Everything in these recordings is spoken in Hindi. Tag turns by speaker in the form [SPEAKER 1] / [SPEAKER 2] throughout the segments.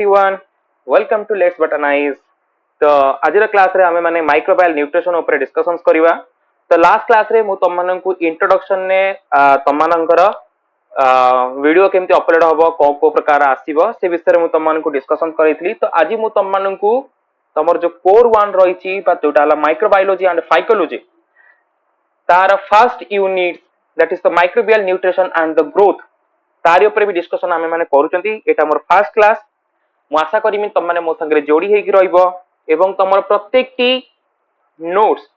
[SPEAKER 1] everyone, welcome to Let's Botanize. तो आज क्लास रे आमे माने माइक्रोबायल न्यूट्रिशन ऊपर डिस्कशंस करिवा. तो लास्ट क्लास रे मु तम माननकु इंट्रोडक्शन ने तम मानकर वीडियो केमती अपलोड हबो को प्रकार आसीबो से विषय रे मु तम माननकु डिस्कशन करितली. तो आज मु तम माननकु तमर जो कोर 1 रहिची बा जोटा हला माइक्रोबायोलॉजी एंड फाइकोलॉजी तार first unit that is the microbial nutrition and the growth तारी ऊपर भी डिस्कशन आमे माने करूचंती. एटा मोर फर्स्ट क्लास. मु आशा करिमी तम माने मो संगे जोड़ी हेकी रहइबो एवं तमर प्रत्येकटी नोट्स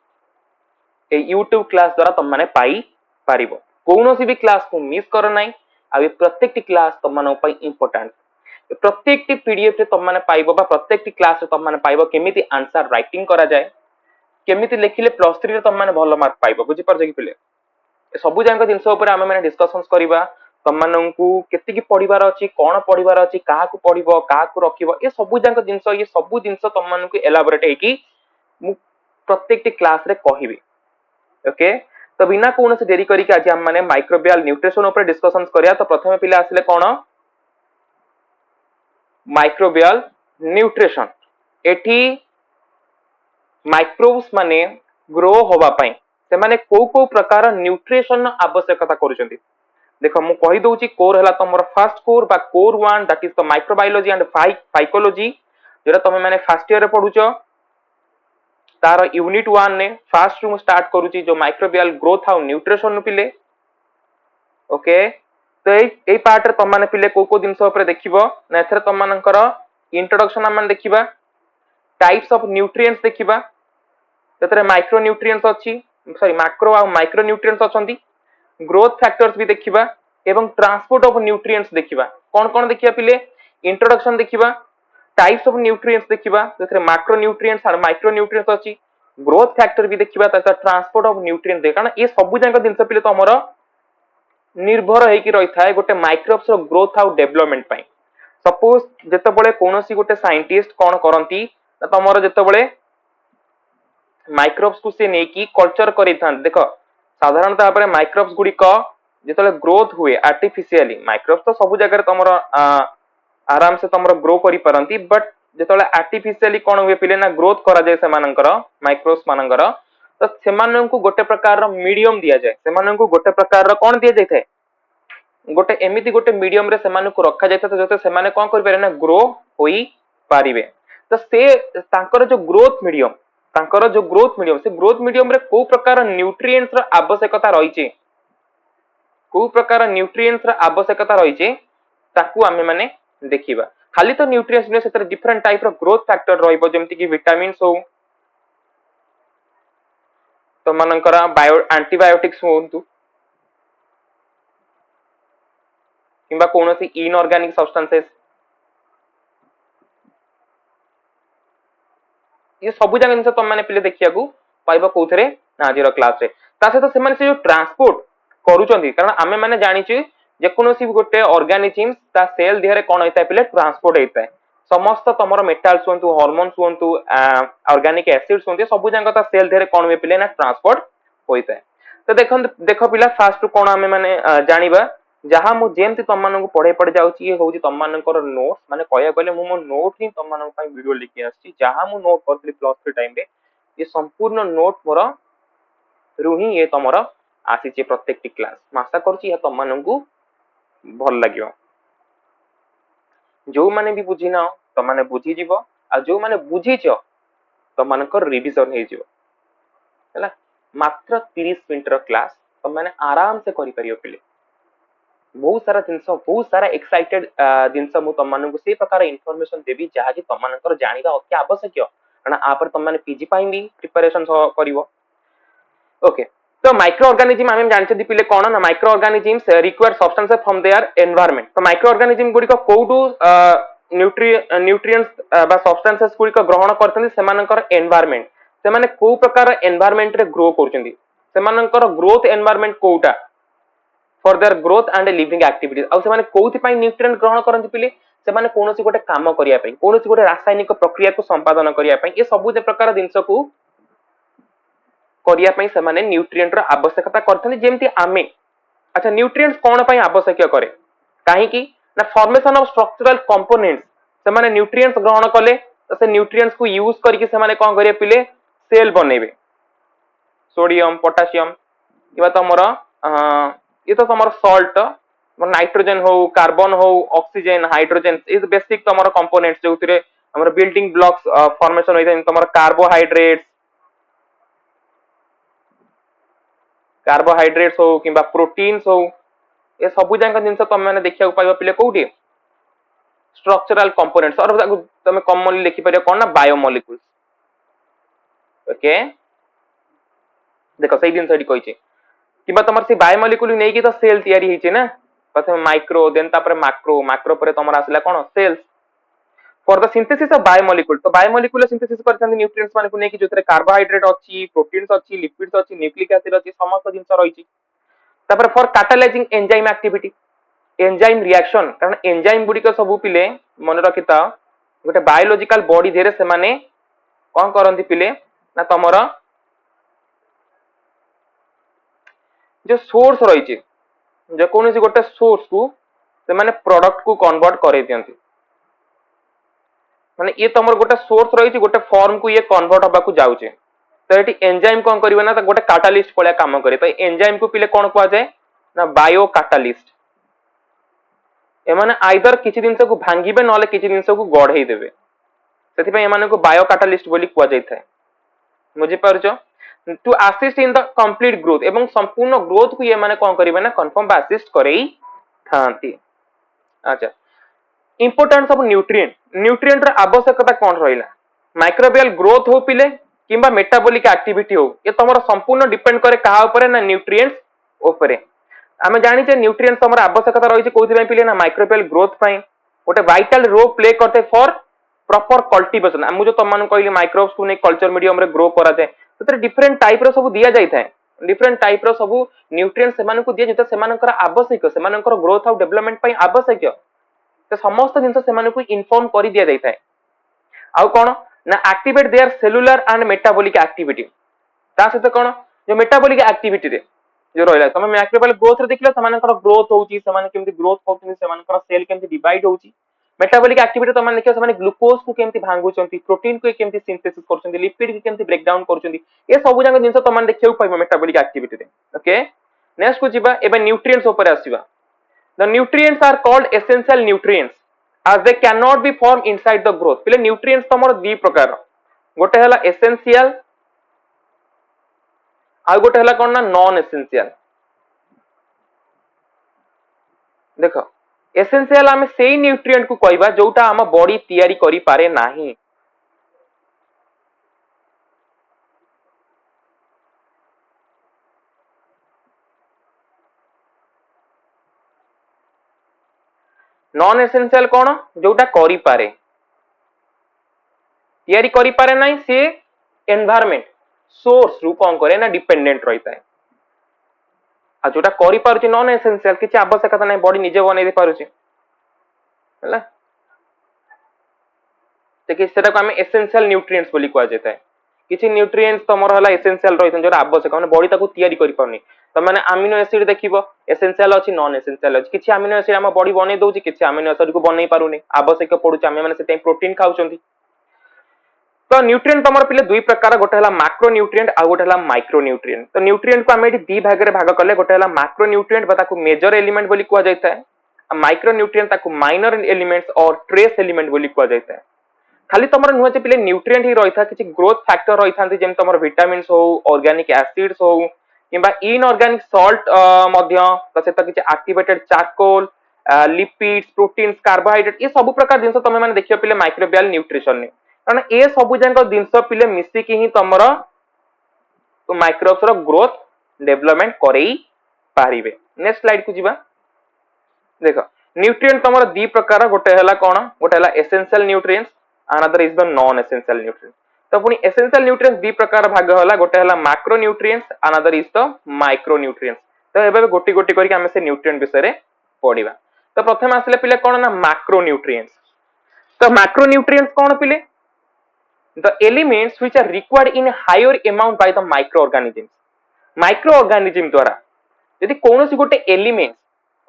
[SPEAKER 1] ए YouTube क्लास द्वारा तम माने पाई पारिबो. कोनोसी भी क्लास को मिस कर नाही. आ प्रत्येकटी क्लास तम माने पई इंपोर्टेंट. प्रत्येकटी पीडीएफ रे तम माने पाइबो बा प्रत्येकटी क्लास रे तम माने पाइबो केमिति आंसर राइटिंग करा जाय, केमिति लेखिले प्लस 3 रे तम माने भलो मार्क पाइबो. बुझी परजे कि पिले सबु जांक जिंस ऊपर आमे माने डिस्कशंस करिबा. तम माननकु केति की पढिबार अछि, कोन पढिबार अछि, काहा को पढिबो, काहा को रखिबो, ए सबु जांक जिंस ये सबु जिंस तम माननकु एलाबोरेट हेकी मु प्रत्येकटी क्लास रे कहिबी. ओके, तो बिना कोन से देरी करी के आज हम माने माइक्रोबियल न्यूट्रिशन ऊपर डिस्कशंस करिया. तो प्रथमे पिले आसिले कोन माइक्रोबियल न्यूट्रिशन. एठी माइक्रोब्स माने ग्रो होबा पई से माने को प्रकार न्यूट्रिशन आवश्यकता करूचंती. देखो मु कहि दउची कोर हला तमर फर्स्ट कोर बा core 1 that is the microbiology and phycology जेरा तमे माने फर्स्ट ईयर रे पढुचो. तार यूनिट 1 ने फर्स्ट रु स्टार्ट करूची जो माइक्रोबियल ग्रोथ और न्यूट्रिशन पिले. ओके, तो ए पार्ट रे तम माने पिले को दिनस ऊपर देखिबो ना. एथरे तम मानकर इंट्रोडक्शन हम देखिबा, टाइप्स ऑफ न्यूट्रिएंट्स देखिबा, तेतरे माइक्रो न्यूट्रिएंट्स अछि, सॉरी मैक्रो और माइक्रो न्यूट्रिएंट्स अछंती, ग्रोथ फैक्टर्स भी देखिबा एवं ट्रांसपोर्ट ऑफ न्यूट्रिएंट्स देखिबा. कोन कोन देखिबा पिले, इंट्रोडक्शन देखिबा, टाइप्स ऑफ न्यूट्रिएंट्स देखिबा, तेथरे मैक्रो न्यूट्रिएंट्स और माइक्रो न्यूट्रिएंट्स अछि, ग्रोथ फैक्टर भी देखिबा, तथा ट्रांसपोर्ट ऑफ न्यूट्रिएंट्स देखा ना. ये सब जांक जिंस पिले तो हमर निर्भर हेकी रही थाए गोटे माइक्रोब्स रो ग्रोथ और डेवलपमेंट पई. सपोज जते बळे कोनोसी गोटे साइंटिस्ट कोन करंती त तमरो जते बळे माइक्रोब्स को से नेकी कल्चर करि थान. देखो साधारणतः भाव माइक्रोब्स गुड़िक जो ग्रोथ हुए आर्टिफिशियली, माइक्रोब्स तो सब जगह तुम आराम से तुम ग्रो करी पारंती, बट जो आर्टिफिशियली कौन हुए पिले ना ग्रोथ करा जाए से माइक्रोब्स मानकर, तो से गोटे प्रकार मीडियम दिया जाए. से गोटे प्रकार कौन दि जाए, गोटे एमती गोटे मीडियम रे सेमान को रखा जाए जो से कौन कर ना ग्रो होई पारिबे. तो से तांकर जो ग्रोथ मीडियम, तांकर जो ग्रोथ मीडियम, से ग्रोथ मीडियम रे को प्रकार न्यूट्रिएंट्स रा आवश्यकता रहिचे, को प्रकार न्यूट्रिएंट्स रा आवश्यकता रहिचे ताकू आमे माने देखिबा. खाली तो न्यूट्रिएंट्स ने सेतर डिफरेंट टाइप रो ग्रोथ फैक्टर रहइबो, जेमति कि विटामिन्स हो, तो मानकर बायो एंटीबायोटिक्स होंतु किंबा कोनोसी इनऑर्गेनिक सब्सटेंसेस, ये सब जगह जिनस तुम मैंने पिले देखिया पाइबा कोथरे ना आज क्लास रे. ता सहित से माने से जो ट्रांसपोर्ट करूचंती, कारण आमे माने जानिछु जे कोनोसी गोटे ऑर्गेनिज्म ता सेल देहरे कोन होइता पिले ट्रांसपोर्ट होइता. समस्त तमरो मेटल्स होंतु, हार्मोन्स होंतु, ऑर्गेनिक एसिड्स होंतु, सब जगह ता सेल देहरे कोन होय पिले ना ट्रांसपोर्ट होइता. तो देखो पिला फास्ट कोन आमे माने जानिबा जहां मु जेमति तम मानन को पढे पढे जाउची. ये होउची तम माननकर नोट्स, माने कहया कहले मु मो नोट ही तम मानन पई वीडियो लिखि आछि. जहां मु नोट करथि प्लस 3 टाइम रे, ये संपूर्ण नोट मोर रुही ये तमरा आसीचे प्रत्येकटी क्लास. आशा करछि या तम मानन को भल लागियो. जो माने भी बुझी ना तम माने बुझी जीवो, आ जो माने बुझीछ तम मानकर रिवीजन हे जीवो. हैला मात्र 30 मिनिट रो क्लास तम माने आराम से करि परियो पिले. बहुत सारा जिनस, बहुत सारा एक्साइटेड जिनस मु तम मानन को से प्रकार इन्फॉर्मेशन देबी जहा कि तम मानकर जानिबा अति आवश्यक, कारण आ पर तम माने पीजी पाई भी प्रिपरेशन करिवो. ओके, तो माइक्रो ऑर्गेनिज्म आमे जानछे पिले कोन ना, micro organisms require substances from their environment. तो माइक्रो ऑर्गेनिज्म गुडी को कोडू न्यूट्रिएंट्स बा सब्सटेंसेस गुडी को ग्रहण करथि सेमानकर एनवायरनमेंट. से माने को प्रकार एनवायरनमेंट रे ग्रो करछथि, सेमानकर ग्रोथ एनवायरनमेंट कोउटा for their growth and living activities. आ से माने कोउथि पई न्यूट्रिएंट ग्रहण करथि पिले, से माने कोनोसी गोटे काम करिया पई, कोनोसी गोटे रासायनिक प्रक्रिया को संपादन करिया पई, ए सब जे प्रकार जिंस को करिया पई से माने न्यूट्रिएंट रो आवश्यकता करथनि जेमति आमे. अच्छा, न्यूट्रिएंट्स कोन पई आवश्यक करे, काहे कि ना फॉर्मेशन ऑफ स्ट्रक्चरल कंपोनेंट्स से माने न्यूट्रिएंट्स ग्रहण कले तो से न्यूट्रिएंट्स को यूज करके से माने कोन करिए पिले सेल बनेबे सोडियम पोटेशियम किबा तमर ये तो तमर सॉल्ट नाइट्रोजन हो कार्बन हो ऑक्सीजन हाइड्रोजन इज बेसिक तमर कंपोनेंट्स जोतिरे हमर बिल्डिंग ब्लॉक्स फॉर्मेशन होइता तमर कार्बोहाइड्रेट्स हो किबा प्रोटीन्स हो ये सब जांक जिंस तुम मैंने देखा पाइबा पिले कोउठी स्ट्रक्चरल कंपोनेंट्स और तुम कॉमनली लिखि परियो कोन ना बायोमोलिक्यूल्स ओके देखो सही दिन सही कहिचे किबा तमर से बायोमोलिक्यूल नै कि तो सेल तयारी हिचे ना प्रथम माइक्रो देन तापर मैक्रो मैक्रो पर तमर आसला कोन cells for the synthesis of biomolecule तो बायोमोलिक्यूल सिंथेसिस करछन न्यूट्रिएंट्स माने को नै कि जोतरे कार्बोहाइड्रेट अछि प्रोटीन्स अछि लिपिड्स अछि न्यूक्लिक एसिड अछि समस्त जिंस रहिछि तापर for catalysing enzyme activity enzyme reaction कारण एंजाइम गुडी को सब पिले मन रखिता गोटे बायोलॉजिकल बॉडी धेरे से माने कोन करंती पिले ना तमरा जो सोर्स रही जे कौन गोटे सोर्स को से माने प्रोडक्ट को कन्वर्ट करे दियंती माने ये तमर गोटे सोर्स रही गोटे फॉर्म को ये कन्वर्ट हबा को जाउचे तो एटी एंजाइम कोन करबे ना तो गोटे कैटालिस्ट पळिया काम करे तो एंजाइम को पिले कोन कुआ जाय ना बायो कैटालिस्ट ए माने आइदर किछि दिन को भांगीबे नले किछि दिन को गढै देबे सेति पे ए माने को बायो कैटालिस्ट बोली कुआ जाय थाए बुझी पारछो to assist in the complete growth एवं संपूर्ण ग्रोथ को ये माने कोन करिवे ना कंफर्म बा असिस्ट करई थांती अच्छा इंपोर्टेंस ऑफ न्यूट्रिएंट न्यूट्रिएंट र आवश्यकता कोन रहिला माइक्रोबियल ग्रोथ हो पिले किंबा मेटाबॉलिक एक्टिविटी हो ये तमरो संपूर्ण डिपेंड करे कहा ऊपर ना न्यूट्रिएंट्स ऊपर आमे जानि जे न्यूट्रिएंट्स तमरो आवश्यकता रही कोथि पय पिले ना माइक्रोबियल ग्रोथ पय गोटे वाइटल रोल प्ले करते फॉर प्रॉपर कल्टीवेशन हम जो तमन कहली माइक्रोब्स को ने कल्चर मीडियम रे ग्रो करा जाय तो डिफरेंट टाइप रो सब दिया जाय थाए डिफरेंट टाइप रो सब न्यूट्रिएंट्स सेमान को दिया जेते सेमानकर आवश्यक सेमानकर ग्रोथ और डेवलपमेंट पय आवश्यक तो समस्त जिंस सेमान को इन्फॉर्म करि दिया जाय थाए आउ कोन ना activate their cellular and metabolic activity ता सहित कोन जो मेटाबॉलिक एक्टिविटी रे जो रहला तमे माइक्रोबियल ग्रोथ रे देखिलो सेमानकर ग्रोथ होउची सेमान केमति ग्रोथ होउची सेमानकर सेल केमति डिवाइड होउची मेटाबॉलिक एक्टिविटी तमे देखियो सेमाने ग्लूकोज को केमति भांगुचंती प्रोटीन को केमति सिंथेसिस करचंती लिपिड को केमति ब्रेक डाउन करचंती ये सब जांग जिंस तमे देखियो पाइबो मेटाबॉलिक एक्टिविटी रे ओके नेक्स्ट को जिबा एबे न्यूट्रिएंट्स ऊपर आसीबा the nutrients are called essential nutrients as they cannot be formed inside the growth पहिले न्यूट्रिएंट्स तमर दी प्रकार गोटे हला एसेंशियल आ गोटे हला कोन ना नॉन एसेंशियल देखो एसेंशियल आमे सेही न्यूट्रिएंट को कहबा जोटा हम बॉडी तयारी करि पारे नाही नॉन एसेंशियल कोन जोटा करि पारे तयारी करि पारे नाही से एनवायरनमेंट सोर्स रु कोन करे ना डिपेंडेंट रहिता है आ जोटा करि पारुची नॉन एसेंशियल किछि आवश्यकता नाही बॉडी निजे बनै दे पारुची हला देखि सेटा को हमें एसेंशियल न्यूट्रिएंट्स बोली कुआ जेता है किछि न्यूट्रिएंट्स तमर हला एसेंशियल रहितन जोटा आवश्यक माने बॉडी ताको तयारी करि पाउनी त माने अमीनो एसिड देखिबो एसेंशियल अछि नॉन एसेंशियल अछि किछि अमीनो एसिड हम बॉडी बनै दउची किछि अमीनो एसिड को बनै पारुनी आवश्यक पडुची हम माने सेते प्रोटीन खाउचंती तो न्यूट्रिएंट तमर पिले दुई प्रकार गोटे हला मैक्रो न्यूट्रिएंट आ गोटे हला माइक्रो न्यूट्रिएंट तो न्यूट्रिएंट को हम एठी दी भाग रे भाग करले गोटे हला मैक्रो न्यूट्रिएंट बता को मेजर एलिमेंट बोली कुआ जायता है आ माइक्रो न्यूट्रिएंट ताको माइनर एलिमेंट्स और ट्रेस एलिमेंट बोली कुआ जायता है खाली तमर नुह जे पिले न्यूट्रिएंट ही रहिथा किछि ग्रोथ फैक्टर रहिथांती जेम तमर विटामिन्स हो ऑर्गेनिक एसिड्स हो किबा इनऑर्गेनिक सॉल्ट मध्य तसेत किछि activated charcoal lipids proteins carbohydrate ये सब प्रकार जिंस तमे माने देखियो पिले माइक्रोबियल न्यूट्रिशन ने कारण ए सब जांक जिंस पिले मिसी कि ही तमर तो माइक्रोब्स रो ग्रोथ डेवलपमेंट करई पारिबे नेक्स्ट स्लाइड को जिबा देखो न्यूट्रिएंट तमर दी प्रकार गोटे हला कोन गोटे हला essential nutrients another is the non essential nutrients तो पुनी एसेंशियल न्यूट्रिएंट्स दी प्रकार भाग हला गोटे हला macro nutrients another is the micro nutrients तो एबे गोटी गोटी करके हम से न्यूट्रिएंट विषय रे पढिबा तो प्रथम आसले पिले कोन ना मैक्रो न्यूट्रिएंट्स तो मैक्रो न्यूट्रिएंट्स कोन पिले the elements which are required in a higher amount by the microorganism द्वारा यदि कौन सी गोटे एलिमेंट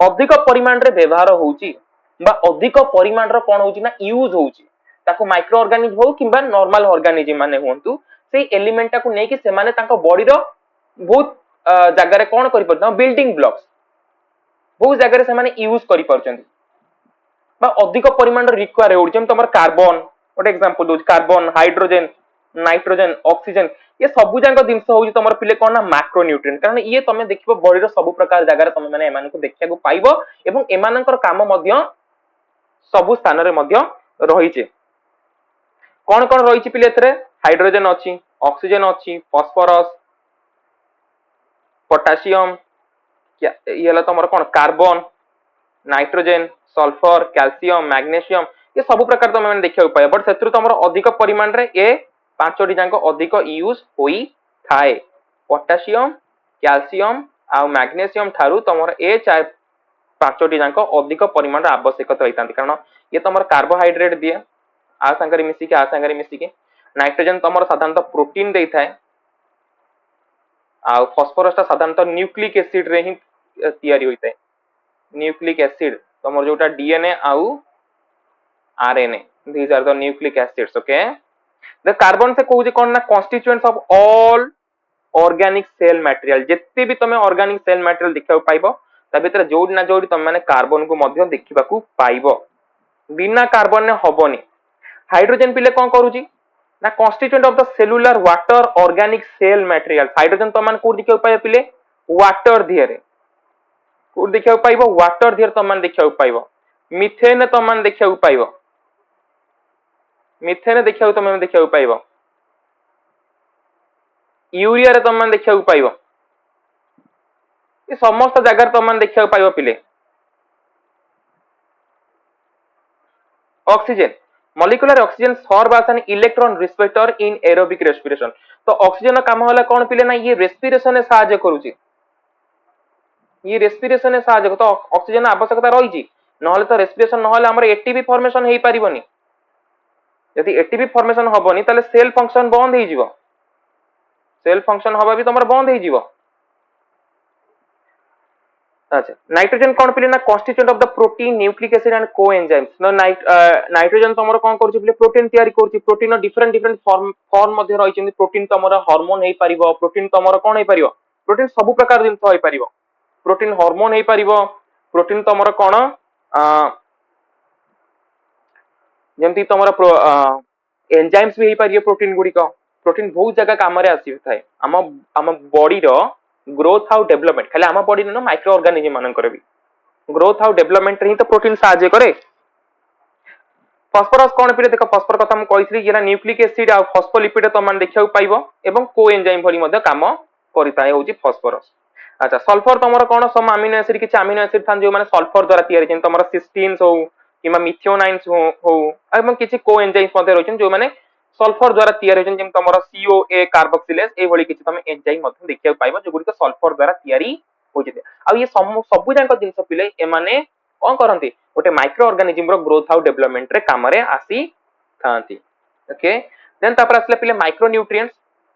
[SPEAKER 1] अधिक परिमाण रे व्यवहार होउची बा अधिक परिमाण रो कोन होउची ना यूज होउची ताको माइक्रो ऑर्गेनिज्म हो किबा नॉर्मल ऑर्गेनिज्म माने होंतु से एलिमेंट टाको नै कि से माने ताको बॉडी रो बहुत जगह रे कोन करि परछन बिल्डिंग ब्लॉक्स बहुत जगह रे से माने यूज करि परछन बा अधिक परिमाण रिक्वायर हो जेम तमर कार्बन गोटे एग्जांपल दो कार्बन हाइड्रोजन नाइट्रोजन ऑक्सीजन ये सब जांक जिनस होउची तमर पिले कोन ना मैक्रो न्यूट्रिएंट कारण ये तमे देखिबो बॉडी रो सब प्रकार जगह रे तमे माने एमान को देखिया को पाइबो एवं एमानकर काम मध्य सब स्थान रे मध्य रहिचे कोन कोन रहिची पिले एतरे हाइड्रोजन अछि ऑक्सीजन अछि फास्फोरस पोटेशियम ये हला तमर कोन carbon nitrogen sulphur calcium magnesium ये सब प्रकार तुम मैंने देखा पाए बट से तुम अधिक परिमाण रे ए पांचटी जाक अधिक यूज होई थाए पोटेशियम कैल्शियम आ मैग्नीशियम ठारू तुम ए चार पांचटी जाक अधिक परिमाण आवश्यकता होता कारण ये तुम कार्बोहाइड्रेट दिए आ संगे मिसिकी नाइट्रोजन तुम साधारणतः प्रोटीन दे थाए आ फॉस्फोरस साधारणतः न्यूक्लिक एसिड रे ही तैयारी होता है न्यूक्लिक एसिड तमर जोटा डीएनए आउ RNA these are the nucleic acids okay the carbon से कहूजे कोन ना constituents of all organic cell material जितने भी तमे ऑर्गेनिक सेल मटेरियल देखा पाइबो ता भीतर जोडी ना जोडी तमे माने कार्बन को मध्य देखिबा को पाइबो बिना कार्बन ने हबोनी हाइड्रोजन पिले कोन करूची ना constituent of the cellular water organic cell material hydrogen तमे को देखिबा पाइबो पिले वाटर धियरे को देखिबा पाइबो वाटर धियर तमे देखिबा पाइबो मिथेन तमे देखिबा पाइबो मिथेन देखिबा तमे देखिबा पाइबो यूरिया रे तमे देखिबा पाइबो ये समस्त जगह तमे देखिबा पाइबो पिले oxygen molecular oxygen serve as an electron receptor in aerobic respiration तो ऑक्सीजन काम होला कोन पिले ना ये रेस्पिरेशन में सहायता करूची ये रेस्पिरेशन में सहायता तो ऑक्सीजन आवश्यकता रही छी नहले तो रेस्पिरेशन नहले हमर एटीपी फॉर्मेशन हेई परिबोनी यदि एटीपी फॉर्मेशन हबोनी ताले सेल फंक्शन बंद हेई जीवो सेल फंक्शन हबा भी तमर बंद हेई जीवो अच्छा नाइट्रोजन कोन पिले ना constituent of the protein nucleic acid and coenzymes नो नाइट्रोजन तमर कोन करछि पिले प्रोटीन तयारी करछि प्रोटीन नो डिफरेंट डिफरेंट फॉर्म मध्ये रहि छिन प्रोटीन तमर हार्मोन हेई परिबो प्रोटीन तमर कोन हेई परिबो प्रोटीन सब प्रकार जिंस होई परिबो प्रोटीन हार्मोन हेई परिबो प्रोटीन तमर कोन जेमती तमर एंजाइम्स भी हेई परिबो प्रोटीन गुडी को प्रोटीन बहुत जगह काम रे आसी थाए हम बॉडी रो ग्रोथ आउ डेवलपमेंट खाली आम बॉडी न माइक्रो ऑर्गेनिज्म मानकर भी ग्रोथ आउ डेवलपमेंट रे ही तो प्रोटीन सहायता करे फॉस्फोरस कोन पिले देखो फॉस्फोर कथा हम कहितली जेना न्यूक्लिक एसिड आ फॉस्फोलिपिड तो मान देखियो पाइबो एवं कोएंजाइम भली मध्ये काम करिताय होची फॉस्फोरस अच्छा सल्फर तमरो कोन सम अमीनो एसिड किछ अमीनो एसिड थान जो माने सल्फर द्वारा तयारी छिन तमरो सिस्टीन्स हो किमा मिथियोनाइन्स हो एवं किछ कोएंजाइम्स मध्ये रहिछन जो माने सल्फर द्वारा तयारी होजन जेम तमरो CoA कार्बोक्सिलेज ए भली किछ तमे एंजाइम मध्ये देखियो पाइबो जो गुडी सल्फर द्वारा तयारी होजिते आ ये सब जांक जिंस पिले ए माने कोन करंती गोटे माइक्रो ऑर्गेनिज्म रो ग्रोथ आउ डेवलपमेंट रे काम रे आसी थांती ओके देन तापर आसले पिले माइक्रो न्यूट्रिएंट्स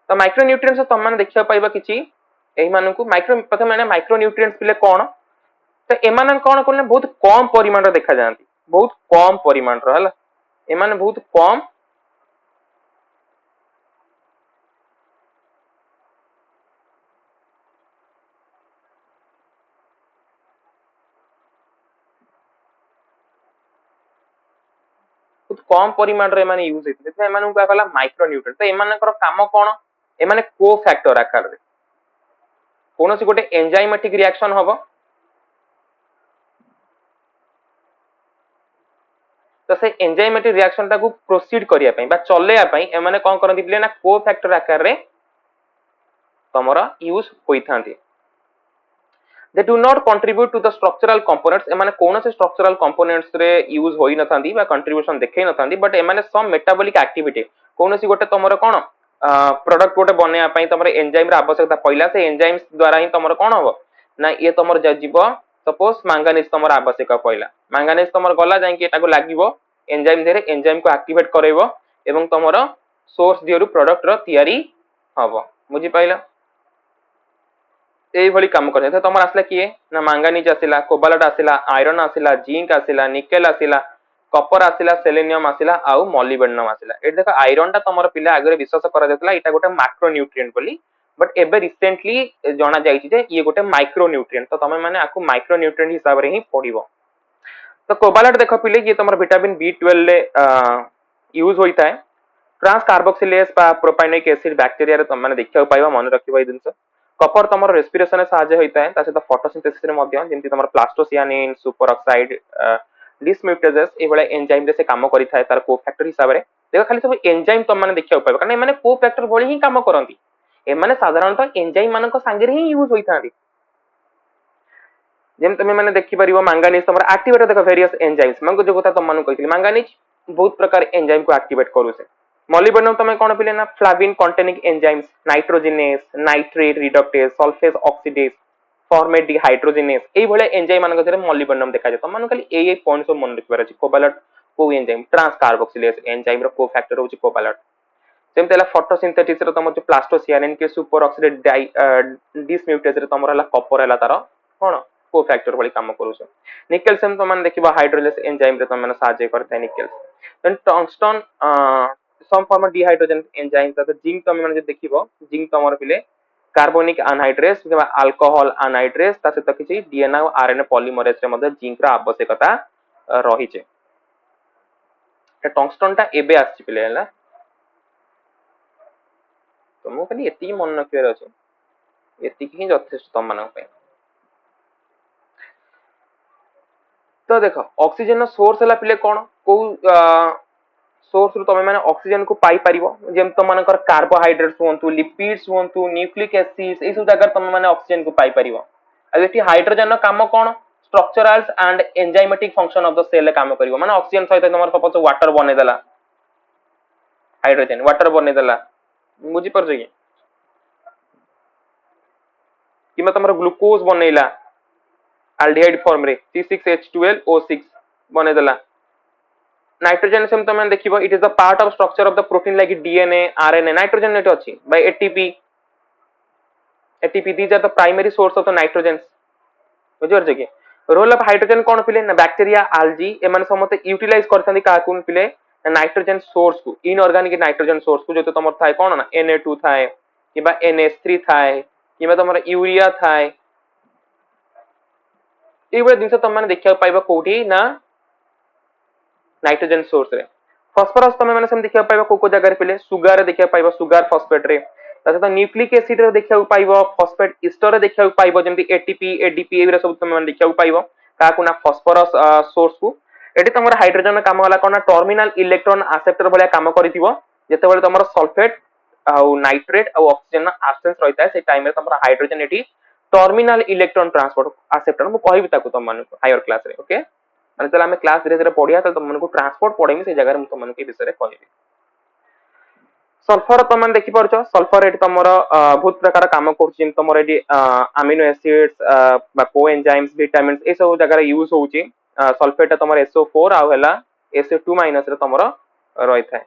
[SPEAKER 1] तो माइक्रो न्यूट्रिएंट्स तम माने देखियो पाइबा किछि एही मानन को माइक्रो प्रथम माने माइक्रो न्यूट्रिएंट्स पिले कोन तो एमान कोन कोन बहुत कम परिमाण रे देखा जानती बहुत कम परिमाण रो हला एमान बहुत कम कम परिमाण रे माने यूज हेते से एमान को कहला माइक्रो न्यूट्रिएंट तो एमान कर काम कोन एमाने को फैक्टर आकार रे कोनोसी गोटे एंजाइमेटिक रिएक्शन हबो तो से एंजाइमेटिक रिएक्शन ता को प्रोसीड करिया पई बा चलेया पई एमाने कोन करंती पिले ना को फैक्टर आकार रे तमरा यूज होई थांती they do not contribute to the structural components एमाने कोनोसी स्ट्रक्चरल कंपोनेंट्स रे यूज होई न थांदी बा कंट्रीब्यूशन देखै न थांदी बट एमाने सम मेटाबॉलिक एक्टिविटी कोनोसी गोटे तमरो कोन प्रोडक्ट गोटे बनेया पई तमरो एंजाइम रे आवश्यकता पइला से एंजाइम्स द्वारा ही तमरो कोन हो ना ये तमरो जीव सपोज मैंगानीज तमरो आवश्यक पइला मैंगानीज तमरो गला जाय कि एटा को लागिवो एंजाइम देरे एंजाइम को एक्टिवेट करैबो एवं तमरो सोर्स दियरु प्रोडक्ट रो तयारी हबो बुझी पाइला एई भली काम कर तुम आसला किए ना मांगानीज आसला कोबाल्ट आसला आयरन आसला जिंक आसला निकेल आसला कपर आसला सेलेनियम आसला आउ मॉलिब्डेनम आसला ए देख आयरन टा तुम पिला आगे विश्वास करा जातला एटा गोटे मैक्रो न्यूट्रिएंट बोली बट एबे रिसेंटली जना जायछि जे ये गोटे माइक्रो न्यूट्रिएंट तो तुम माने आकु माइक्रो न्यूट्रिएंट हिसाब रे ही पढिबो तो कोबाल्ट देख पिले ये तुम विटामिन B12 ले यूज होता है ट्रांस कार्बोक्सिलेज प्रोपाइनिक एसिड बैक्टीरिया रे तुम माने देखियो पाइबा मन रखिबो ए दिन कपर तुम रेस्पिरेशन साहाय्य होता है सहित फोटोसिंथेसिस रे मध्य जेमति तुम प्लास्टोसियानिन सुपर ऑक्साइड डिसम्यूटेजेस ए बळे एंजाइम रे से काम करि थाए तार कोफैक्टर हिसाब रे देखो खाली सब एंजाइम तुम माने देखियो पाइबा कारण माने कोफैक्टर भଳି ही काम करंती ए माने साधारणतः एंजाइम मानक संगे ही यूज होइथांती जेम तुम माने देखि परिबो मैंगानीज तुम एक्टिवेट देखो वेरियस एंजाइम्स मंगो जो कथा तुम मानु कहितली मैंगानीज बहुत प्रकार एंजाइम को एक्टिवेट करू से मॉलिब्डेनम तुम कौन पिले ना flavin containing enzymes nitrogenase nitrate reductase सल्फेज ऑक्सीडेज फॉर्मेट डिहाइड्रोजिनेस एई भले एंजाइम मानक धरे मॉलिब्डेनम देखा जाय तुम मानु खाली एई पॉइंट सब मन रखिबार अछि कोबाल्ट को एंजाइम ट्रांस कार्बोक्सिलेज एंजाइम रो कोफैक्टर होछि कोबाल्ट जेमते हला फोटोसिंथेसिस रे तुम जो प्लास्टोसियानिन के सुपर ऑक्सीडेज डिसम्यूटेज रे तुम हला कपर हला तार कोन कोफैक्टर भली काम करू छ निकेल सेम तुम माने देखिबा हाइड्रोलिस एंजाइम रे तुम माने साहाय्य करता nickel then tungsten some form of dehydrogen enzyme तो जिंक तुम माने देखिबो जिंक तमर पिले कार्बोनिक अनहाइड्रेस किबा अल्कोहल अनहाइड्रेस ता सहित किछि डीएनए और आरएनए पॉलीमरेज रे मध्ये जिंक रा आवश्यकता रही छे ए टंगस्टन टा एबे आछि पिले हला तुमको खाली एति मन रखिबार अछि एति ही यथेष्ट तुम मानक पे तो देखो ऑक्सीजन सोर्स हला पिले कोन को सोर्स रु तमे माने ऑक्सीजन को पाई परिबो जेम तो मानकर कार्बोहाइड्रेट्स होंतु लिपिड्स होंतु न्यूक्लिक एसिड्स ए सब जगह तमे माने ऑक्सीजन को पाई परिबो आ एठी हाइड्रोजन काम कोन structurals and enzymatic function of the cell काम करिवो माने ऑक्सीजन सहित तमर सपोज वाटर बने देला हाइड्रोजन वाटर बने देला बुझी परजो कि मैं तमर ग्लूकोज बनेला एल्डिहाइड फॉर्म रे C6H12O6 बने देला नाइट्रोजन सेम तुम देखिबो it is the part of structure of the protein like DNA RNA nitrogen net अछि by ATP these are the primary source of the nitrogen बुझर जके रोल ऑफ हाइड्रोजन कोन पिले ना बैक्टीरिया आल्जी एमन समते यूटिलाइज करथंदी का कोन पिले नाइट्रोजन सोर्स को इनऑर्गेनिक नाइट्रोजन सोर्स को जो तो तमर थाए कोन ना Na2 थाए किबा NH3 थाए किबा तमर यूरिया थाए ए बे दिन से तुम माने देखिया पाइबा कोठी ना नाइट्रोजन सोर्स रे फास्फोरस तमे माने सम देखिया पाइबा को जगह रे पिले सुगर रे देखिया पाइबा सुगर फास्फेट रे तासे तो न्यूक्लिक एसिड रे देखिया पाइबा फास्फेट ईस्टर रे देखिया पाइबा जेंति एटीपी एडीपी ए रे सब तमे माने देखिया पाइबा का को ना फास्फोरस सोर्स को एटी तमर हाइड्रोजन काम होला कोना टर्मिनल इलेक्ट्रॉन एक्सेप्टर भलिया काम करिथिबो जेते बेले तमर सल्फेट आ नाइट्रेट आ ऑक्सीजन एब्सेंस रहिता है से टाइम रे तमर hydrogen eighty terminal electron transport acceptor मु कहबी ताको तम माने हायर क्लास रे ओके माने चला हमें क्लास धीरे धीरे पढ़िया तो तुम को ट्रांसपोर्ट पढ़ेमी से जगह तुम के विषय कहबी सल्फर तुम देखि परछ सल्फर एटी तमर बहुत प्रकार काम करछि तमर एटी अमीनो एसिड्स बा कोएंजाइम्स विटामिन्स ए सब जगह यूज होउछि सल्फेट तमर SO4 आ हला SO2 माइनस रे तमर रहि थाए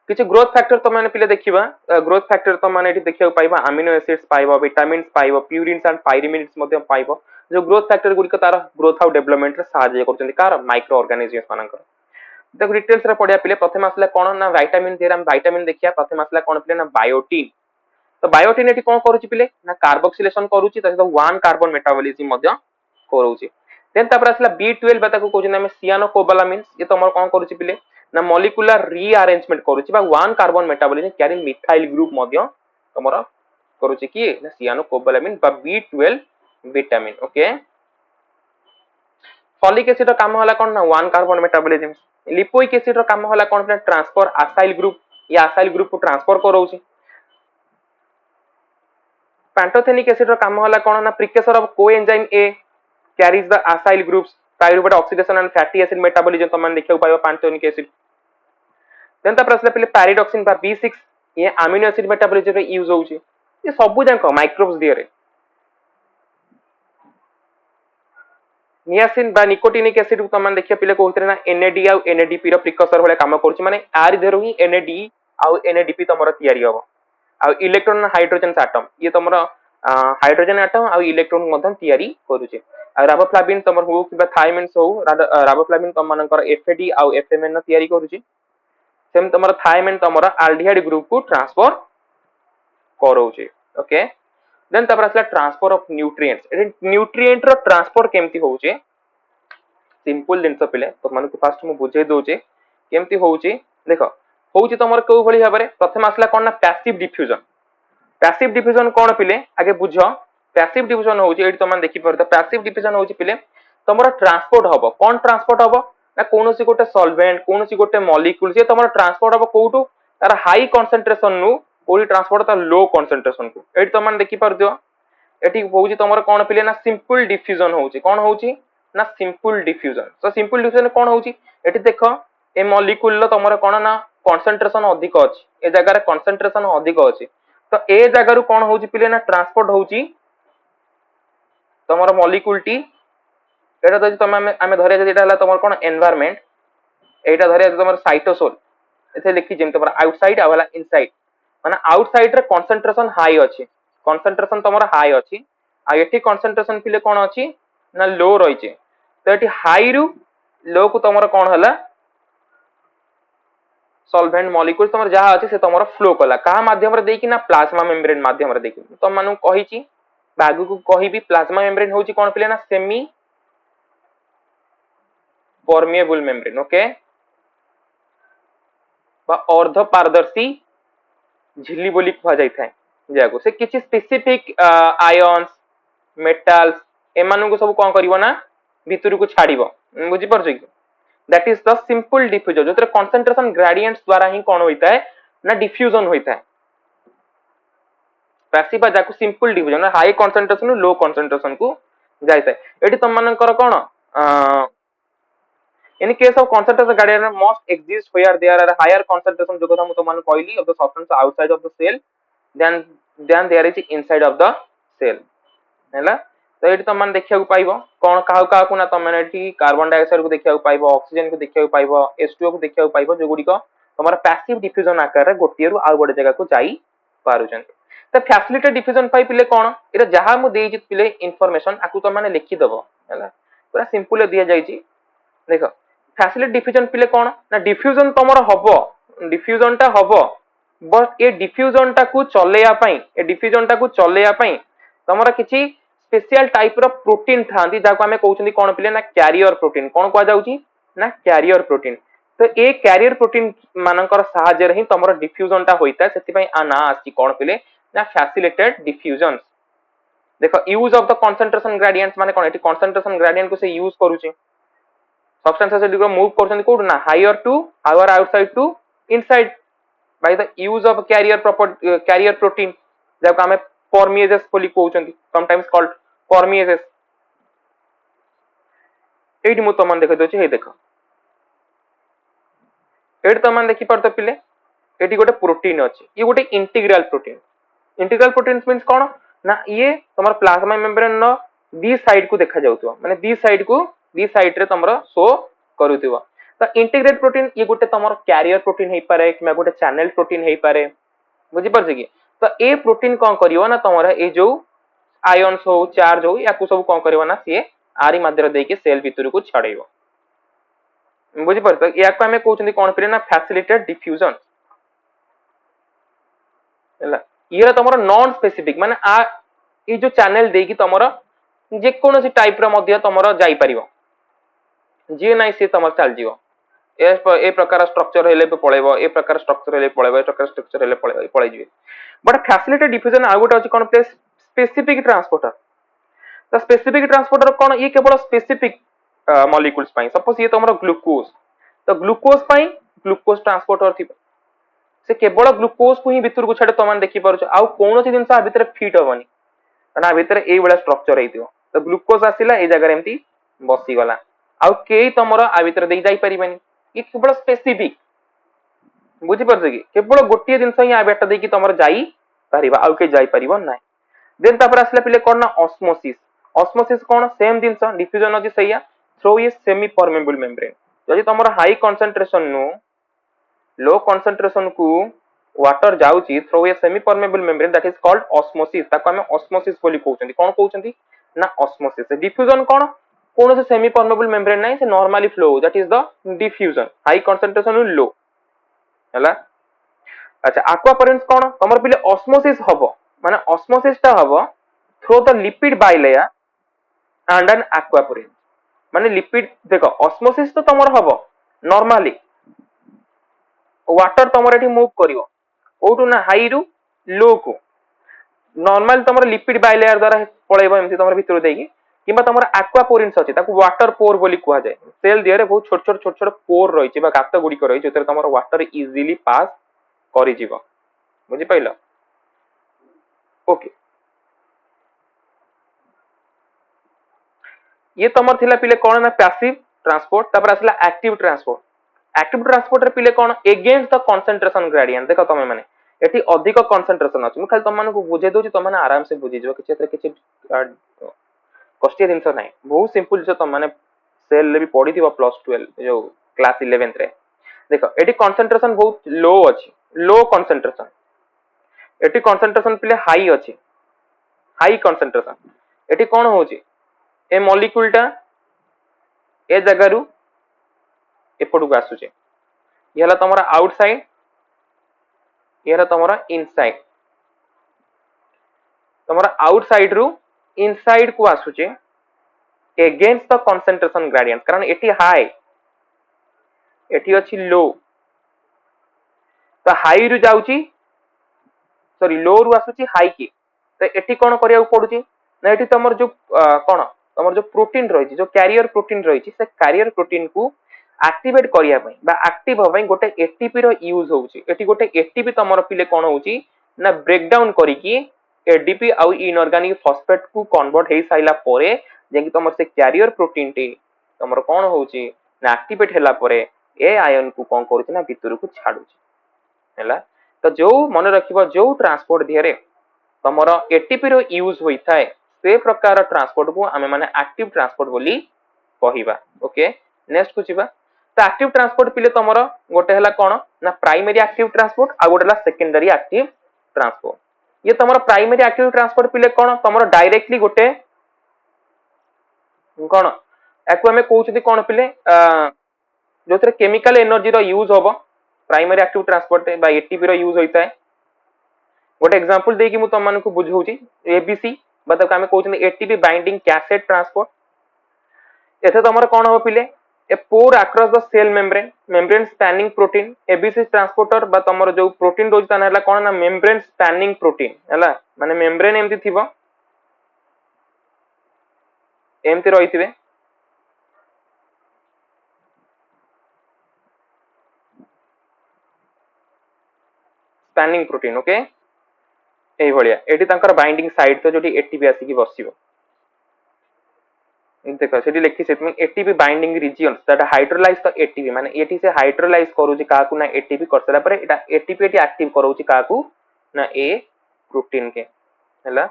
[SPEAKER 1] किछि ग्रोथ फैक्टर तुम माने पिले देखिबा ग्रोथ फैक्टर तुम माने एटी देखियो पाइबा अमीनो एसिड्स पाइबा विटामिन्स पाइबा प्यूरिन्स एंड पाइरिमिड्स मध्ये पाइबा जो ग्रोथ फैक्टर गुडी तार ग्रोथ आउ डेवलपमेंट रे सहायता करछन्ती कार माइक्रो ऑर्गेनिजम्स मानकर देखो डिटेल्स रे पढिया पिले प्रथम आसला कोन ना विटामिन देर हम विटामिन देखिया प्रथम आसला कोन पिले ना बायोटिन तो बायोटिन एटी कोन करूची पिले ना कार्बोक्सिलेशन करूची त 1 कार्बन मेटाबॉलिज्म मध्ये करूची देन तापर आसला B12 बता को कहजन हम सियानोकोबालामिन ये तमर कोन करूची पिले ना मॉलिक्यूलर रीअरेंजमेंट करूची बा 1 carbon metabolism carrying methyl group मध्ये तमर करूची की ना सियानोकोबालामिन बा B12 vitamin okay folic acid रो काम होला कोन ना 1 कार्बन मेटाबॉलिज्म लिपोइक एसिड रो काम होला कोन ट्रांसफर असाइल ग्रुप या असाइल ग्रुप को ट्रांसफर करोची पैंटोथेनिक एसिड रो काम होला कोन ना precursor of coenzyme A carries the acyl groups pyruvate oxidation and fatty acid metabolism तमन देखियो पाइबो पैंटोथेनिक एसिड देन ता प्रश्न पहिले पैरिडॉक्सिन बा B6 ये अमीनो एसिड मेटाबॉलिज्म रे यूज होउची ये सब जांक माइक्रोब्स दियरे नियासिन बा निकोटिनिक एसिड को तमन देखिया पिले कहउतरे ना NAD आ NADP रो प्रिकसर भले काम करछि माने आर देरो ही NAD आ NADP तमर तयारी हबो आ इलेक्ट्रॉन हाइड्रोजन एटम ये तुमर हाइड्रोजन एटम आ इलेक्ट्रॉन मध्यम तयारी करूचे आ राइबोफ्लाविन तुमर हो कि थायमिन्स हो राइबोफ्लाविन तुम मानकर एफएडी आ एफएमएन तयारी करूचे सेम तुमर थायमिन तुमर एल्डिहाइड ग्रुप को ट्रांसफर करोचे ओके देन तपर असला ट्रांसफर ऑफ न्यूट्रिएंट्स न्यूट्रिएंट रो ट्रांसफर केमती होचे सिंपल जिनस पिले तो मानक फास्ट मु बुझे दोचे केमती होची देखो होची तमर को भली भाबरे प्रथम आसला कोन ना पैसिव डिफ्यूजन कोन पिले आगे बुझो पैसिव डिफ्यूजन होची एठी तमन देखि परता पैसिव डिफ्यूजन होची पिले तमर ट्रांसपोर्ट हबो कोन ट्रांसपोर्ट हबो ना कोनोसी गोटे सॉल्वेंट कोनोसी गोटे मॉलिक्यूल जे तमर ट्रांसपोर्ट हबो कोउटू तार हाई कंसंट्रेशन नु कोई ट्रांसपोर्ट तार लो कंसंट्रेशन को एठी तमन देखि परदियो एठी होची तमर कोन पिले ना सिंपल डिफ्यूजन होची कोन होची ना सिंपल डिफ्यूजन तो सिंपल डिफ्यूजन कोन होची एठी देखो ए मॉलिक्यूल लो तमर कोन ना कंसंट्रेशन अधिक अछि ए जगह रे कंसंट्रेशन अधिक अछि तो ए जगह रु कोन होची पिले ना ट्रांसपोर्ट होची तमर मॉलिक्यूल टी एटा तो तम आमे धरे जेटा हला तमर कोन एनवायरनमेंट एटा धरे तमर साइटोसोल एथे लिखि जेम तमर आउटसाइड आ वाला इनसाइड माने आउटसाइड रे कंसंट्रेशन हाई अछि कंसंट्रेशन तमर हाई अछि आ एठी कंसंट्रेशन पिले कोन अछि ना लो रहिचे तो एठी हाई रु लो को तमर कोन हला सॉल्वेंट मॉलिक्यूल तमर जहा अछि से तमर फ्लो कला का माध्यम रे देकी ना प्लाज्मा मेम्ब्रेन माध्यम रे देकी तम मानु कहिची बागु को कहिबी प्लाज्मा मेम्ब्रेन होची कोन पिले ना सेमी परमिएबल मेम्ब्रेन ओके बा अर्ध पारदर्शी झिल्ली बोली कहा जाय थाए जाको से किछि स्पेसिफिक आयन्स मेटल्स एमानु को सब कोन करिवो ना भितरु को छाड़िबो बुझि परछो कि that is the simple diffusion जोतरे कंसंट्रेशन ग्रेडिएंट्स द्वारा ही कोन होइता है ना डिफ्यूजन होइता है पैसिव जाको सिंपल डिफ्यूजन हाई कंसंट्रेशन लो कंसंट्रेशन को जाइता है एठी तम मानकर कोन in case of concentration gradient must exist where there are higher concentration जो कथा मु तो मान कहली of the substance outside of the cell then there is inside of the cell हैला तो एठी तम मान देखिया को पाइबो कोन काहु काहु को ना तम माने एठी कार्बन डाइऑक्साइड को देखिया को पाइबो ऑक्सीजन को देखिया को पाइबो H2O को देखिया को पाइबो जो गुडी को तमरा पैसिव डिफ्यूजन आकार रे गोटिए रु आ गोटे जगह को जाई पारुचन तो फैसिलिटेटेड डिफ्यूजन पाइ पिले कोन एरा जहा मु देई जित पिले इंफॉर्मेशन आकु तम माने लिखि दबो हैला पूरा सिंपल दिया जाईची देखो फैसिलिटी डिफ्यूजन पिले कोन ना डिफ्यूजन तमर हबो डिफ्यूजन टा हबो बट ए डिफ्यूजन टा को चलेया पई ए डिफ्यूजन टा को चलेया पई तमर किछि स्पेशल टाइप रो प्रोटीन थांती जाको हमें कहउछंदी कोन पिले ना कैरियर प्रोटीन कोन कोआ जाउची ना कैरियर प्रोटीन तो ए कैरियर प्रोटीन मानकर सहाय्य रे ही तमर डिफ्यूजन टा होइता सेति पई आ ना आसी कोन पिले ना फैसिलिटेटेड डिफ्यूजन देखो use of the concentration gradients माने कोन एटी कंसंट्रेशन ग्रेडिएंट को से यूज करूची substances को मूव करछन कोड ना higher to higher outside to inside by the use of carrier protein जब हमें परमिएजेस बोली कहउछंती समटाइम्स कॉल्ड परमिएजेस एठी मु तमन देख दोछि हे देखो एठी तमन देखि परत पिले एठी गोटे प्रोटीन अछि ये गोटे इंटीग्रल प्रोटीन मींस कोन ना ये तमर प्लाज्मा मेम्ब्रेन न बी साइड को देखा जाउतो माने बी साइड रे तमरो शो करूथिबो तो इंटीग्रेट प्रोटीन ये गोटे तमरो कैरियर प्रोटीन हेई पारे कि गोटे चैनल प्रोटीन हेई पारे बुझि परछ कि तो ए प्रोटीन कोन करिवो ना तमरो ए जो आयन्स हो चार्ज हो या को सब कोन करिवो ना से आरी माध्यम दे के सेल भीतर को छाड़ेबो बुझि परछ या को हमें कहउछंदी कोन पिले ना फैसिलिटेटेड डिफ्यूजन हला ये तमरो नॉन स्पेसिफिक माने आ ए जो चैनल दे कि तमरो जे कोनोसी टाइप रो मध्य तमरो जाई परिवो जे नाही से तमर चल जीवो ए प्रकार स्ट्रक्चर हेले पे पळेबो ए प्रकार स्ट्रक्चर हेले पळेबो ए प्रकार स्ट्रक्चर हेले पळेबो जीवे बट फैसिलिटेटेड डिफ्यूजन आ गोटे अछि कोन प्लेस स्पेसिफिक ट्रांसपोर्टर तो स्पेसिफिक ट्रांसपोर्टर कोन ये केवल स्पेसिफिक मॉलिक्यूल्स पई सपोज ये तमरो ग्लूकोज तो ग्लूकोज पई ग्लूकोज ट्रांसपोर्टर थी से केवल ग्लूकोज को ही भीतर को छाडे तमान देखि परछ आ कोनोसी जिंस आ भीतर फिट होबनी ना भीतर ए बडा स्ट्रक्चर हेतियो तो ग्लूकोज आसिला ए जगह एम्ति बसी गला आउ के तमरो आ भीतर देई जाई परिबनी ये केवल स्पेसिफिक बुझी परछ कि केवल गोटिए जिंस ही आ बेटा देकी तमरो जाई परिबा आउ के जाई परिबो नै देन तापर आसला पिले कोन ना ऑस्मोसिस कोन सेम जिंस डिफ्यूजन अछि सैया through a semi permeable membrane जदि तमरो हाई कंसंट्रेशन नो लो कंसंट्रेशन को वाटर जाउची through a semi permeable membrane that is called osmosis ताको हमें ऑस्मोसिस बोली कहउछंती कोन कहउछंती ना ऑस्मोसिस डिफ्यूजन कोन कोन से सेमी परमेबल मेम्ब्रेन नहीं से normally flow that is the diffusion high concentration लो हला अच्छा aquaporins कोन तमर पिले ऑस्मोसिस हबो माने ऑस्मोसिस ता हबो through the lipid bilayer and an aquaporin माने लिपिड देखो ऑस्मोसिस तो तमर हबो नॉर्मली वाटर तमर एठी मूव करिवो ओटू ना हाई रु लो को नॉर्मल तमर लिपिड बाइलेयर द्वारा पळेबो एमति तमर भितर देकी किबा तमर aquaporins अछि ताकू वाटर पोर बोली कुआ जाय सेल दियरे बहुत छोट छोट पोर रहिछि बा गात गुडी को रहि जतरे तमर वाटर इजीली पास करि जिवो बुझि पाइलो ओके ये तमर थिला पिले कोन ना पैसिव ट्रांसपोर्ट तापर आसला एक्टिव ट्रांसपोर्ट रे पिले कोन अगेंस्ट द कंसंट्रेशन ग्रेडियंट देखो तमे माने एठी अधिक कंसंट्रेशन अछि मु खाली तम माने को बुझे दोछि तम माने आराम से बुझि जो किछि कष्टिया जिंस नाही बहुत सिंपल जो तम माने सेल ले भी पढी थिबो +12 जो क्लास 11th रे देखो एठी कंसंट्रेशन बहुत लो अछि लो कंसंट्रेशन एठी कंसंट्रेशन पिले हाई अछि हाई कंसंट्रेशन एठी कोन होछि ए मॉलिक्यूल टा ए जगह रु एपटू को आसुचे ये हला तमरा आउटसाइड ये हला तमरा इनसाइड तमरा आउटसाइड रु इनसाइड को आसुचे अगेंस्ट द कंसंट्रेशन ग्रेडियंट कारण एटी हाई एटी अछि लो तो हाई रु जाउची सॉरी लो रु आसुची हाई की तो एटी कोन करिया पडुची ना एटी तमर जो कोन तमर जो प्रोटीन रही जो कैरियर प्रोटीन रही से कैरियर प्रोटीन को एक्टिवेट करिया पई बा एक्टिव होबई गोटे एटीपी रो यूज होउची एटी गोटे एटीपी तमर पिले कोन होउची ना ब्रेक डाउन करिकी एडीपी आउ इनऑर्गेनिक फॉस्फेट को कन्वर्ट हे साइला परे जेकी तमर से कैरियर प्रोटीन टी तमर कोन होउची ना एक्टिवेट हैला परे ए आयन को कोन करूची ना भितर को छाडुची हैला तो जो मन रखिबो जो ट्रांसपोर्ट दिहरे तमर एटीपी रो यूज होई थाए से प्रकार ट्रांसपोर्ट को आमे माने एक्टिव ट्रांसपोर्ट बोली कहिबा ओके नेक्स्ट को जिबा तो एक्टिव ट्रांसपोर्ट पिले तमर गोटे हला कोन ना प्राइमरी एक्टिव ट्रांसपोर्ट आ गोटे हला सेकेंडरी एक्टिव ट्रांसपोर्ट ये तमर प्राइमरी एक्टिव ट्रांसपोर्ट पिले कोन तमर डायरेक्टली गोटे कोन एको हमें कहउछथि कोन पिले जोथरे केमिकल एनर्जी रो यूज होबो प्राइमरी एक्टिव ट्रांसपोर्ट बा एटीपी रो यूज होइता है गोटे एग्जांपल देकी मु तम मानकु बुझौची एबीसी मतलब हमें कहउछथि एटीपी बाइंडिंग कैसेट ट्रांसपोर्ट एथे तमर कोन हो पिले a pore across the cell membrane spanning protein ABC transporter बा तमर जो प्रोटीन रोज तान हला कोन ना मेम्ब्रेन स्पैनिंग प्रोटीन हला माने मेम्ब्रेन एमति थिबो एमति रहिथिबे स्पैनिंग प्रोटीन ओके एही भलिया एठी तांकर बाइंडिंग साइड तो जोटी एटीपी आसी की बसिबो देखो सेठी लिखि सेटमिंग ATP binding regions that hydrolyse the ATP माने एटी से हाइड्रोलाइज करूची काकू ना एटीपी करसला परे एटा एटीपी एटी एक्टिव करूची काकू ना ए प्रोटीन के हला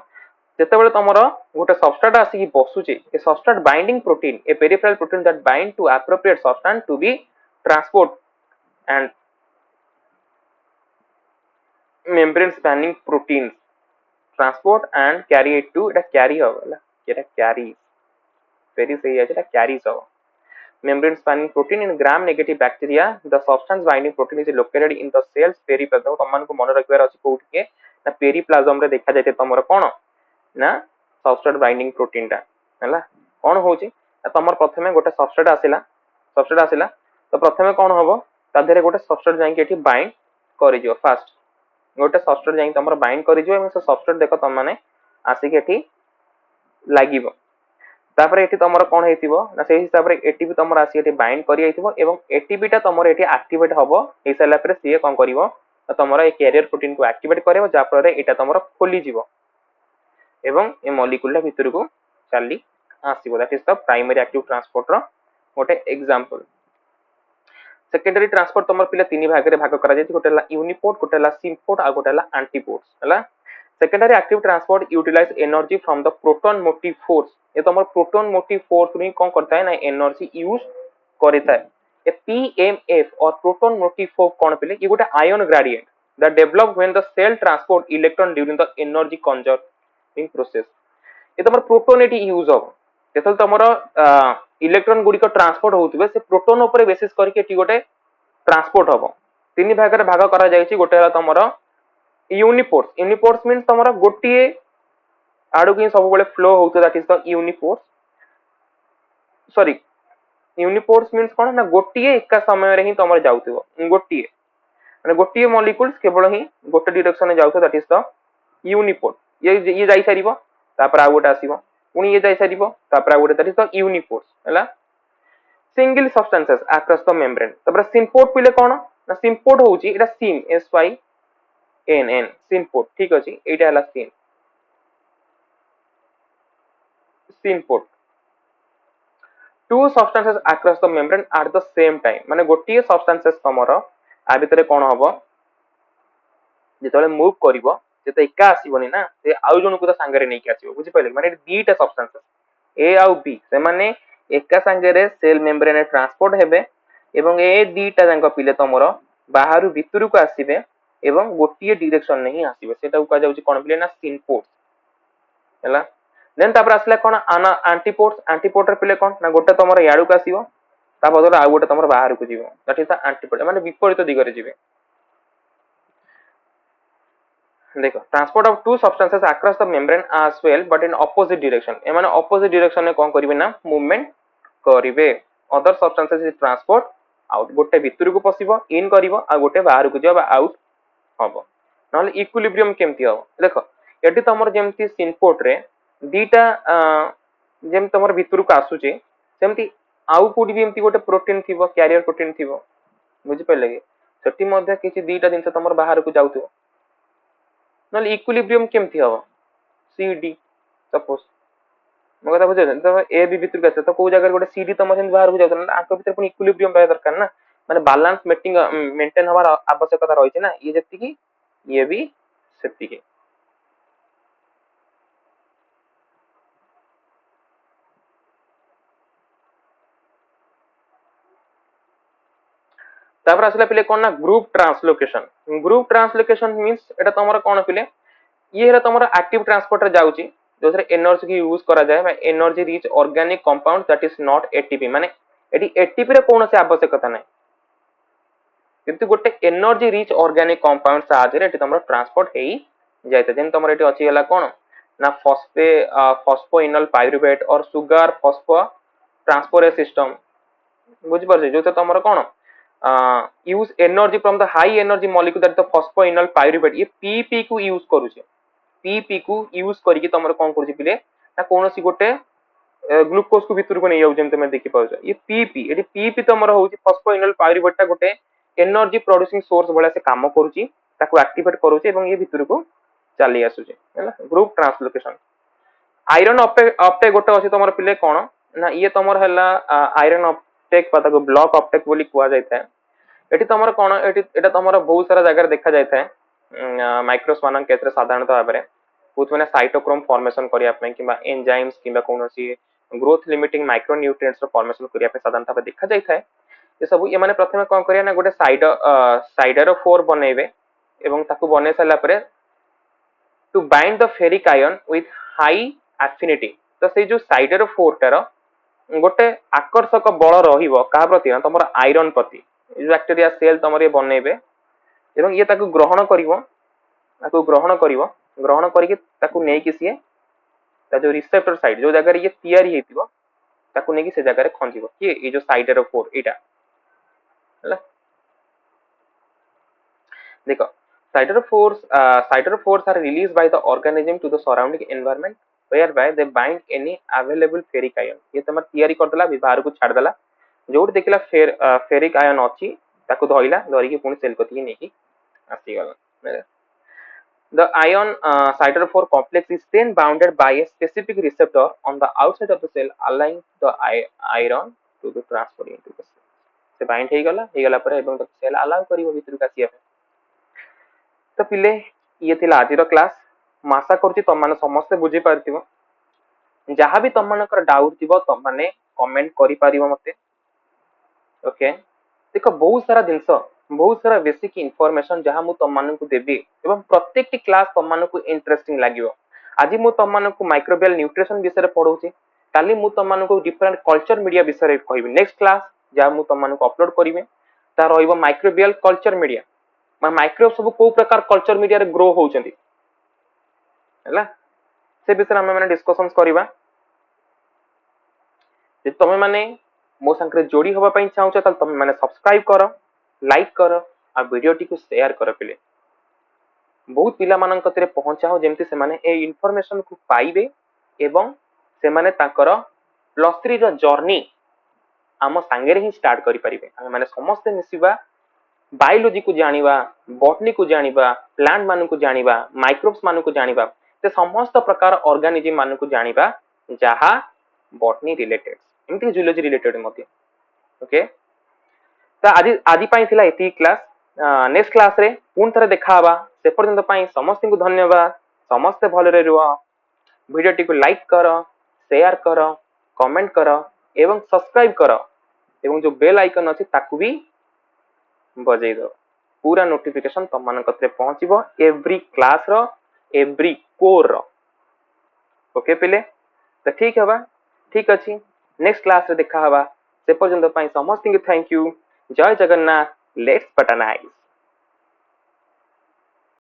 [SPEAKER 1] जेतेबेले तमरो गोटे सबस्ट्रेट आसी की बसुची a substrate binding protein a peripheral protein that bind to appropriate substance to be transport and membrane spanning proteins transport and carry it to এটা ক্যারি হবে এটা ক্যারি very सही है এটা carries হবে membrane spanning protein in gram negative bacteria the substance binding protein is located in the cells periplasm तमन को मन रखिबार अछि कोउठ के ना पेरिप्लाज्म रे देखा जाते तमर कोन ना सबस्ट्रेट बाइंडिंग प्रोटीन टा हला कोन होची तमर प्रथमे गोटे सबस्ट्रेट आसिला तो प्रथमे कोन होबो ता धरे गोटे सबस्ट्रेट जाई के एठी बाइंड करि जो फास्ट गोटे सबस्ट्रेट जाई तमर बाइंड करि जो एमे से सबस्ट्रेट देखो तम माने आसी के एठी लागिबो तापर एठी तमर कोन हेतिबो ना से हिसाब रे एटीपी तमर आसी एठी बाइंड करि आइतिबो एवं एटीपी टा तमर एठी एक्टिवेट हबो ए सला पर से कोन करिवो तमर ए कैरियर प्रोटीन को एक्टिवेट करबो जा पर एटा तमर खोली जिवो एवं ए मॉलिक्यूल ला भितर को चाली आसीबो that is the primary active transport रो गोटे एग्जांपल सेकेंडरी ट्रांसपोर्ट तमर पिले तीन भाग रे भाग करा जेति गोटेला यूनिपोर्ट गोटेला सिम्पोर्ट आ गोटेला एंटीपोर्ट हला secondary active transport utilize energy from the proton motive force ये तमर प्रोटॉन मोटिव फोर्स नी कोन करता है ना एनर्जी यूज करता है ए पीएमएफ और प्रोटॉन मोटिव फोर्स कोन पिले ये गोटे ion gradient that develop when the cell transport electron during the energy conserving process. ये तमर प्रोटोन एटी यूज हो जेतल तमर इलेक्ट्रॉन गुडी को ट्रांसपोर्ट होउतबे से प्रोटोन ऊपर बेसिस करके एटी गोटे ट्रांसपोर्ट हबो तीन भाग रे भाग करा जायछि गोटे हला तमर यूनिपोर्ट्स मींस तमर गोटिए आडू कि सब बेले फ्लो होउतो that is the uniports sorry uniports means कोन ना गोटिए एका समय रे ही तमर जाउतबो गोटिए माने गोटिए मॉलिक्यूल्स केवल ही गोटे डायरेक्शन में जाउतो दैट इज द यूनिपोर्ट ये जाई सारिबो तापर आ गोटे आसीबो पुनी ये जाई सारिबो तापर आ गोटे दैट इज द यूनिपोर्ट्स हला single substances across the membrane तापर सिम्पोर्ट पिले कोन ना सिम्पोर्ट होउची एटा sym S Y N N symport ठीक अछि एटा हला symport two substances across the membrane at the same time माने गोटिए सब्सटेंसेस तमरो आ भितरे कोन हबो जेतले मूव करिवो जेते एका आसीबोनी ना से आउ जणु को संगे नै के आसीबो बुझि पइले माने दीटा सब्सटेंसेस ए आउ बी से माने एका संगे रे सेल मेम्ब्रेन रे ट्रांसपोर्ट हेबे एवं ए दीटा जंक पिले तमरो बाहरु भितरु को आसीबे एवं गोटिए डायरेक्शन नै ही आसीबे सेटा को जाउची कोन पिले ना सिम्पोर्ट हैला देन तापर आसले कोन एंटीपोर्ट रे पिले कोन ना गोटे तमरो याडू को आसीबो ता बदल आ गोटे तमरो बाहर को जीवो दैट इज द एंटीपोर्ट माने विपरीत दिगरे जीवे देखो transport of two substances across the membrane as well but in opposite direction ए माने ऑपोजिट डायरेक्शन में कोन करिवे ना मूवमेंट करिवे other substances is transport out गोटे भीतर को पसिबो इन करिवो आ गोटे बाहर को जाबा आउट हबो नले इक्विलिब्रियम केमती हबो देखो एटी तमर जेमती सिनपोर्ट रे दीटा जेम तमर भीतर को आसुचे सेमती आउ कोडी भी एमती गोटे प्रोटीन थिबो कैरियर प्रोटीन थिबो बुझि पले कि सेठी मध्ये किछि दीटा दिन तमर बाहर को जाउतो नले इक्विलिब्रियम केमती हबो सी डी सपोज मग कथा बुझे तो ए बी भीतर के तो को जगह गोटे सी डी तमर सेम बाहर को जाउतो ना आंक भीतर पुनी इक्विलिब्रियम रहे दरकार ना माने बैलेंस मेंटेन हवार आवश्यकता रहिছে ना ये जति की ये भी सेति की तापर आसला पिले कोन ना ग्रुप ट्रांसलोकेशन मींस एटा तमरा कोन पिले ये हेला तमरा एक्टिव ट्रांसपोर्टर जाउची जोथरे एनर्जी की यूज करा जाय बा energy rich organic compound that is not ATP माने एटी एटीपी रे कोन से आवश्यकता नै किंतु गोटे एनर्जी रिच ऑर्गेनिक कंपाउंड साहाय्य रे एटी तमरा ट्रांसपोर्ट हेई जायते जेन तमरा एटी अछि हला कोन ना फॉस्फोइनल पाइरुवेट और सुगर फॉस्फो ट्रांसपोर्ट सिस्टम बुझ परछे जो तो तमरा कोन use energy from the high energy molecule that the phosphoenol pyruvate ये पीपी को यूज करूचे पीपी को यूज करके तमरा कोन करूचे पिले ना कोनोसी गोटे ग्लूकोज को भीतर को नै जाउ जेम तमे देखि पाउछ ये पीपी एटी पीपी तमरा होउची फॉस्फोइनल पाइरुवेट ता गोटे एनर्जी प्रोड्यूसिंग सोर्स भले से काम करूची ताको एक्टिवेट करूची एवं ये भीतर को चली आसुची हैला ग्रुप ट्रांसलोकेशन आयरन अपटेक गोटे अछि तमरा पिले कोन ना ये तमरा हला आयरन अपटेक पता को ब्लॉक अपटेक बोली कुआ जायता है एटी तमरा कोन एटा तमरा बहुत सारा जगह देखा जायता है माइक्रोस मानन केत्र साधारणतः भाबरे बहुत माने साइटोक्रोम फॉर्मेशन करिया पे किबा एंजाइम्स किबा कोनोसी ग्रोथ लिमिटिंग माइक्रो न्यूट्रिएंट्स रो फॉर्मेशन करिया पे साधारणतः देखा जायता है ये सब ये माने प्रथमे कोन करिया ना गोटे साइडर 4 बनेबे एवं ताकू बने साला परे to bind the ferric ion with high affinity तो से जो साइडर 4 टार गोटे आकर्षक बल रहिबो का प्रति ना तमर आयरन प्रति जो बैक्टीरिया सेल तमर ये बनेबे एवं ये ताकू ग्रहण करिवो ग्रहण करके ताकू नै कि सिए ता जो रिसेप्टर साइड जो जगह ये तयारी हेतिबो ताकू नै कि से जगह रे खंजिबो कि ये जो साइडर 4 एटा हला देखो cider pores are released by the organism to the surrounding environment whereby they bind any available ferric ion ये तमर तयारी कर देला बाहर को छाड़ देला जोट देखला फेरिक आयन अछि ताको धइला धरि के पुनी सेल कति नै कि आसी गला the ion cider 4 complex is then bounded by a specific receptor on the outside of the cell allowing the iron to be transferred into the cell से बाइंड हे गला पर एवं सेल अलाउ करिवो भीतर का सिया तो पिले ये थिला आजिर क्लास मासा करछि तम माने समस्त बुझी पारथिबो जहां भी तम मानकर डाउट थिबो तम माने कमेंट करि पारिबो मते ओके देखो बहुत सारा जिंस बहुत सारा बेसिक इनफॉरमेशन जहां मु तुम मानकु देबी एवं प्रत्येक क्लास तुम मानकु इंटरेस्टिंग लागियो। आज मु तुम मानकु माइक्रोबियल न्यूट्रिशन विषय पढ़ौछि, काली मु तुम मानकु डिफरेंट कल्चर मीडिया विषय कहबी। नेक्स्ट क्लास जहां मु तुम मानकु अपलोड करिवे ता रहइबो माइक्रोबियल कल्चर मीडिया, माइक्रोब सब को प्रकार कल्चर मीडिया रे ग्रो होउचंदी हैला, से विषय हम माने डिस्कशंस करिवा। जे तमे माने मो संगे जोड़ी होबा पई चाहौ त तमे माने सब्सक्राइब करो, लाइक करो आ वीडियो टी को शेयर करो पिले बहुत पिला मान कतरे पहुंचाओ जेमती से माने ए इन्फॉर्मेशन को पाइबे एवं से माने ताकर प्लस 3 रो जर्नी आम सांगे रे ही स्टार्ट करि परिबे। हम माने समस्त मिसिबा बायोलॉजी को जानिबा, बॉटनी को जानिबा, प्लांट मान को जानिबा, माइक्रोब्स मान को जानिबा, ते समस्त प्रकार ऑर्गेनिज्म मान को जानिबा जहा बॉटनी रिलेटेड एमती जूलॉजी रिलेटेड मते। ओके, तो आज पाई थिला एती क्लास। नेक्स्ट क्लास रे पुन थरे देखा हवा, से पर्यंत पाई समस्त को धन्यवाद। समस्त भलरे रुआ, वीडियो टी को लाइक करो, शेयर करो, कमेंट करो एवं सब्सक्राइब करो एवं जो बेल आइकन अछि ताकू भी बजै दो। पूरा नोटिफिकेशन तुम मान कतरे पहुंचीबो एवरी क्लास रो, एवरी कोर रो। ओके पिले, तो ठीक हवा, ठीक अछि। नेक्स्ट क्लास रे देखा हवा, से पर्यंत पाई समस्त को थैंक यू। जय जगन्नाथ, लेट्स बटनाइज।